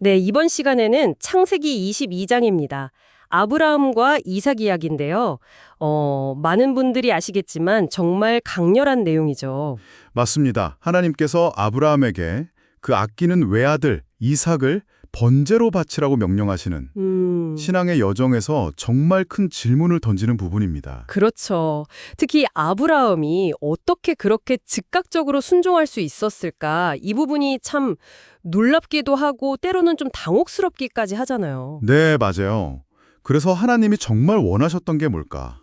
네, 이번 시간에는 창세기 22장입니다. 아브라함과 이삭 이야기인데요. 많은 분들이 아시겠지만 정말 강렬한 내용이죠. 맞습니다. 하나님께서 아브라함에게 그 아끼는 외아들 이삭을 번제로 바치라고 명령하시는 신앙의 여정에서 정말 큰 질문을 던지는 부분입니다. 그렇죠. 특히 아브라함이 어떻게 그렇게 즉각적으로 순종할 수 있었을까? 이 부분이 참 놀랍기도 하고 때로는 좀 당혹스럽기까지 하잖아요. 네, 맞아요. 그래서 하나님이 정말 원하셨던 게 뭘까?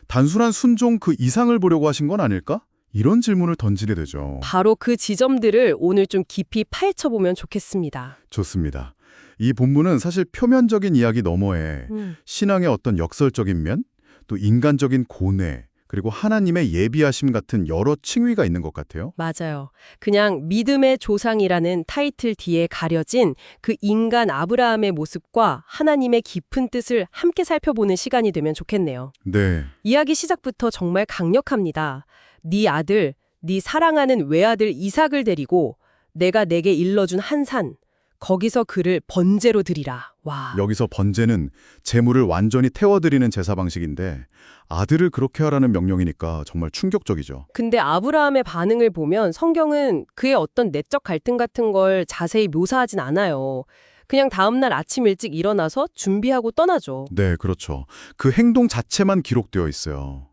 단순한 순종 그 이상을 보려고 하신 건 아닐까? 이런 질문을 던지게 되죠. 바로 그 지점들을 오늘 좀 깊이 파헤쳐보면 좋겠습니다. 좋습니다. 이 본문은 사실 표면적인 이야기 너머에 신앙의 어떤 역설적인 면, 또 인간적인 고뇌, 그리고 하나님의 예비하심 같은 여러 층위가 있는 것 같아요. 맞아요. 그냥 믿음의 조상이라는 타이틀 뒤에 가려진 그 인간 아브라함의 모습과 하나님의 깊은 뜻을 함께 살펴보는 시간이 되면 좋겠네요. 네, 이야기 시작부터 정말 강력합니다. 네 아들, 네 사랑하는 외아들 이삭을 데리고 내가 내게 일러준 한 산, 거기서 그를 번제로 드리라. 와. 여기서 번제는 재물을 완전히 태워드리는 제사 방식인데 아들을 그렇게 하라는 명령이니까 정말 충격적이죠. 근데 아브라함의 반응을 보면 성경은 그의 어떤 내적 갈등 같은 걸 자세히 묘사하진 않아요. 그냥 다음날 아침 일찍 일어나서 준비하고 떠나죠. 네, 그렇죠. 그 행동 자체만 기록되어 있어요.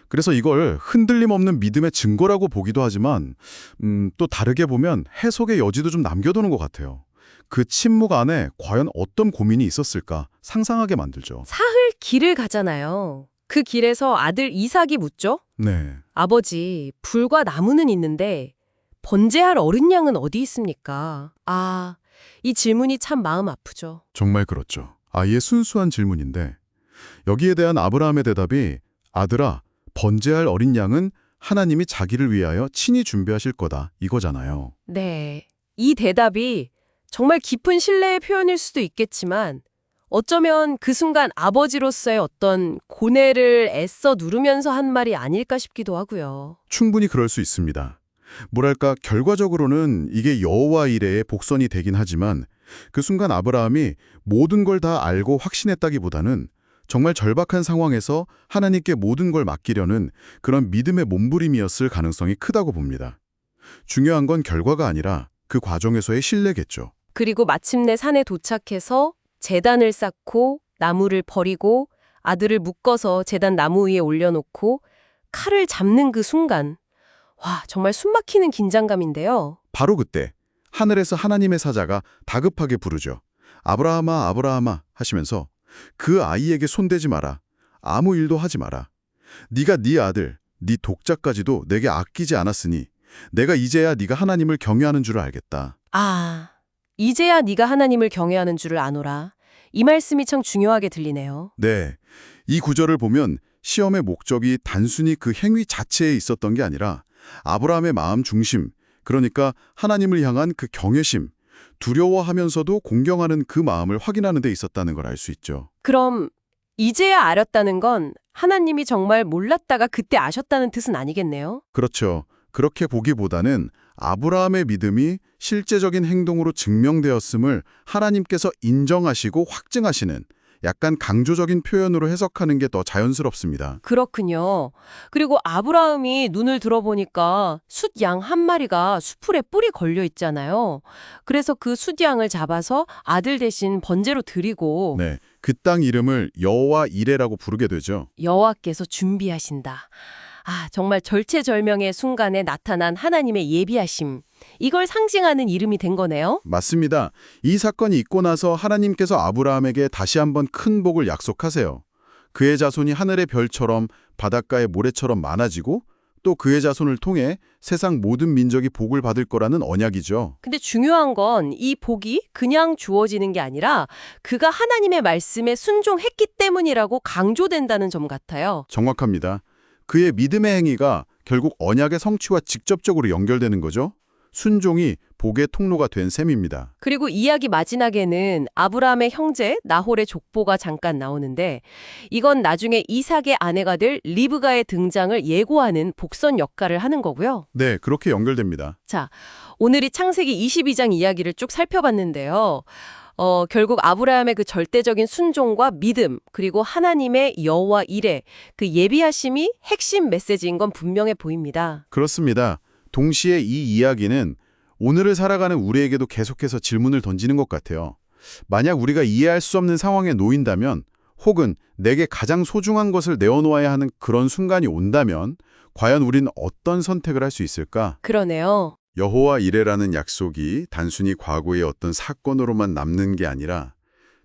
그래서 이걸 흔들림 없는 믿음의 증거라고 보기도 하지만 또 다르게 보면 해석의 여지도 좀 남겨두는 것 같아요. 그 침묵 안에 과연 어떤 고민이 있었을까 상상하게 만들죠. 사흘 길을 가잖아요. 그 길에서 아들 이삭이 묻죠. 네, 아버지, 불과 나무는 있는데 번제할 어린 양은 어디 있습니까? 아, 이 질문이 참 마음 아프죠. 정말 그렇죠. 아이의 순수한 질문인데 여기에 대한 아브라함의 대답이 아들아, 번제할 어린 양은 하나님이 자기를 위하여 친히 준비하실 거다 이거잖아요. 네, 이 대답이 정말 깊은 신뢰의 표현일 수도 있겠지만 어쩌면 그 순간 아버지로서의 어떤 고뇌를 애써 누르면서 한 말이 아닐까 싶기도 하고요. 충분히 그럴 수 있습니다. 뭐랄까 결과적으로는 이게 여호와 이레의 복선이 되긴 하지만 그 순간 아브라함이 모든 걸 다 알고 확신했다기보다는 정말 절박한 상황에서 하나님께 모든 걸 맡기려는 그런 믿음의 몸부림이었을 가능성이 크다고 봅니다. 중요한 건 결과가 아니라 그 과정에서의 신뢰겠죠. 그리고 마침내 산에 도착해서 제단을 쌓고 나무를 버리고 아들을 묶어서 제단 나무 위에 올려놓고 칼을 잡는 그 순간 와, 정말 숨막히는 긴장감인데요. 바로 그때 하늘에서 하나님의 사자가 다급하게 부르죠. 아브라함아 아브라함아 하시면서 그 아이에게 손대지 마라. 아무 일도 하지 마라. 네가 네 아들, 네 독자까지도 내게 아끼지 않았으니 내가 이제야 네가 하나님을 경외하는 줄을 알겠다. 아, 이제야 네가 하나님을 경외하는 줄을 아노라. 이 말씀이 참 중요하게 들리네요. 네, 이 구절을 보면 시험의 목적이 단순히 그 행위 자체에 있었던 게 아니라 아브라함의 마음 중심, 그러니까 하나님을 향한 그 경외심, 두려워하면서도 공경하는 그 마음을 확인하는 데 있었다는 걸 알 수 있죠. 그럼 이제야 알았다는 건 하나님이 정말 몰랐다가 그때 아셨다는 뜻은 아니겠네요? 그렇죠. 그렇게 보기보다는 아브라함의 믿음이 실제적인 행동으로 증명되었음을 하나님께서 인정하시고 확증하시는 약간 강조적인 표현으로 해석하는 게 더 자연스럽습니다. 그렇군요. 그리고 아브라함이 눈을 들어보니까 숫양 한 마리가 수풀에 뿔이 걸려 있잖아요. 그래서 그 숫양을 잡아서 아들 대신 번제로 드리고 네, 그 땅 이름을 여호와 이레라고 부르게 되죠. 여호와께서 준비하신다. 아, 정말 절체절명의 순간에 나타난 하나님의 예비하심. 이걸 상징하는 이름이 된 거네요. 맞습니다. 이 사건이 있고 나서 하나님께서 아브라함에게 다시 한번 큰 복을 약속하세요. 그의 자손이 하늘의 별처럼 바닷가의 모래처럼 많아지고 또 그의 자손을 통해 세상 모든 민족이 복을 받을 거라는 언약이죠. 근데 중요한 건 이 복이 그냥 주어지는 게 아니라 그가 하나님의 말씀에 순종했기 때문이라고 강조된다는 점 같아요. 정확합니다. 그의 믿음의 행위가 결국 언약의 성취와 직접적으로 연결되는 거죠. 순종이 복의 통로가 된 셈입니다. 그리고 이야기 마지막에는 아브라함의 형제 나홀의 족보가 잠깐 나오는데 이건 나중에 이삭의 아내가 될 리브가의 등장을 예고하는 복선 역할을 하는 거고요. 네, 그렇게 연결됩니다. 자, 오늘이 창세기 22장 이야기를 쭉 살펴봤는데요. 결국 아브라함의 그 절대적인 순종과 믿음, 그리고 하나님의 여호와 이레, 그 예비하심이 핵심 메시지인 건 분명해 보입니다. 그렇습니다. 동시에 이 이야기는 오늘을 살아가는 우리에게도 계속해서 질문을 던지는 것 같아요. 만약 우리가 이해할 수 없는 상황에 놓인다면, 혹은 내게 가장 소중한 것을 내어놓아야 하는 그런 순간이 온다면 과연 우리는 어떤 선택을 할 수 있을까? 그러네요. 여호와 이레라는 약속이 단순히 과거의 어떤 사건으로만 남는 게 아니라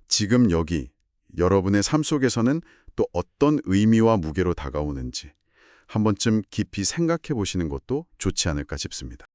지금 여기 여러분의 삶 속에서는 또 어떤 의미와 무게로 다가오는지 한 번쯤 깊이 생각해 보시는 것도 좋지 않을까 싶습니다.